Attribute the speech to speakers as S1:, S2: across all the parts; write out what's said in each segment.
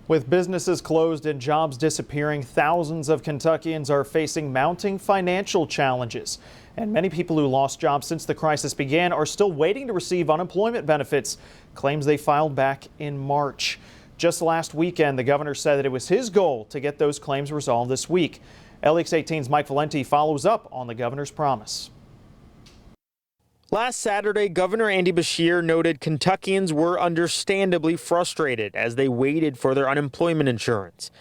S1: With businesses closed and jobs disappearing, thousands of Kentuckians are facing mounting financial challenges. And many people who lost jobs since the crisis began are still waiting to receive unemployment benefits, claims they filed back in March. Just last weekend, the governor said that it was his goal to get those claims resolved this week. LEX 18's Mike Valenti follows up on the governor's promise.
S2: Last Saturday, Governor Andy Beshear noted Kentuckians were understandably frustrated as they waited for their unemployment insurance.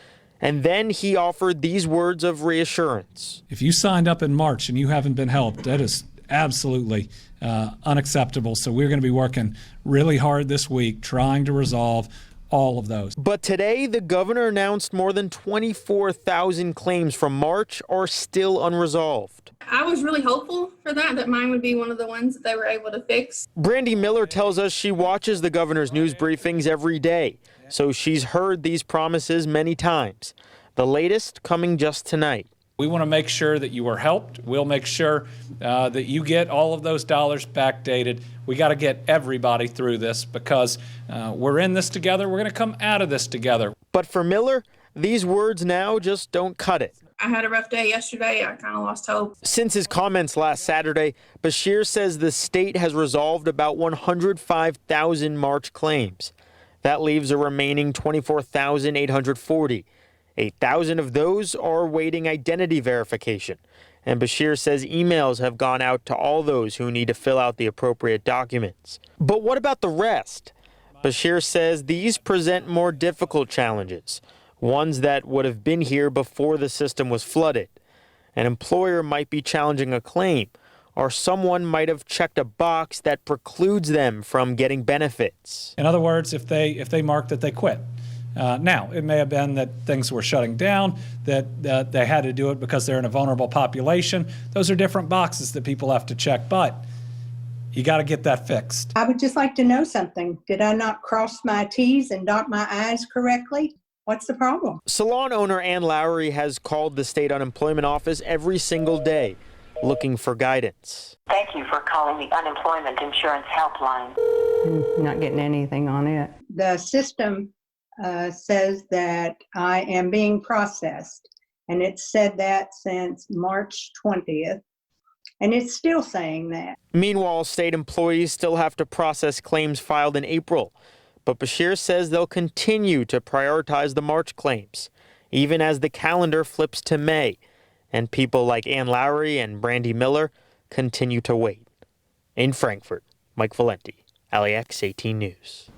S2: And then he offered these words of reassurance.
S3: If you signed up in March and you haven't been helped, that is absolutely unacceptable. So we're going to be working really hard this week trying to resolve all of those.
S2: But today, the governor announced more than 24,000 claims from March are still unresolved.
S4: I was really hopeful for that mine would be one of the ones that they were able to fix.
S2: Brandy Miller tells us she watches the governor's news briefings every day, so she's heard these promises many times. The latest coming just tonight.
S3: We want to make sure that you are helped. We'll make sure that you get all of those dollars backdated. We got to get everybody through this because we're in this together. We're going to come out of this together.
S2: But for Miller, these words now just don't cut it.
S4: I had a rough day yesterday. I kind of lost hope.
S2: Since his comments last Saturday, Beshear says the state has resolved about 105,000 March claims. That leaves a remaining 24,840. 8,000 of those are awaiting identity verification. And Beshear says emails have gone out to all those who need to fill out the appropriate documents. But what about the rest? Beshear says these present more difficult challenges, ones that would have been here before the system was flooded. An employer might be challenging a claim, or someone might have checked a box that precludes them from getting benefits.
S3: In other words, if they mark that they quit. Now, it may have been that things were shutting down, that they had to do it because they're in a vulnerable population. Those are different boxes that people have to check, but you got to get that fixed.
S5: I would just like to know something. Did I not cross my T's and dot my I's correctly? What's the problem?
S2: Salon owner Ann Lowry has called the state unemployment office every single day, looking for guidance.
S6: Thank you for calling the Unemployment Insurance Helpline.
S7: Not getting anything on it.
S5: The system says that I am being processed, and it's said that since March 20th, and it's still saying that.
S2: Meanwhile, state employees still have to process claims filed in April, but Beshear says they'll continue to prioritize the March claims, even as the calendar flips to May, and people like Ann Lowry and Brandy Miller continue to wait. In Frankfort, Mike Valenti, LEX 18 News.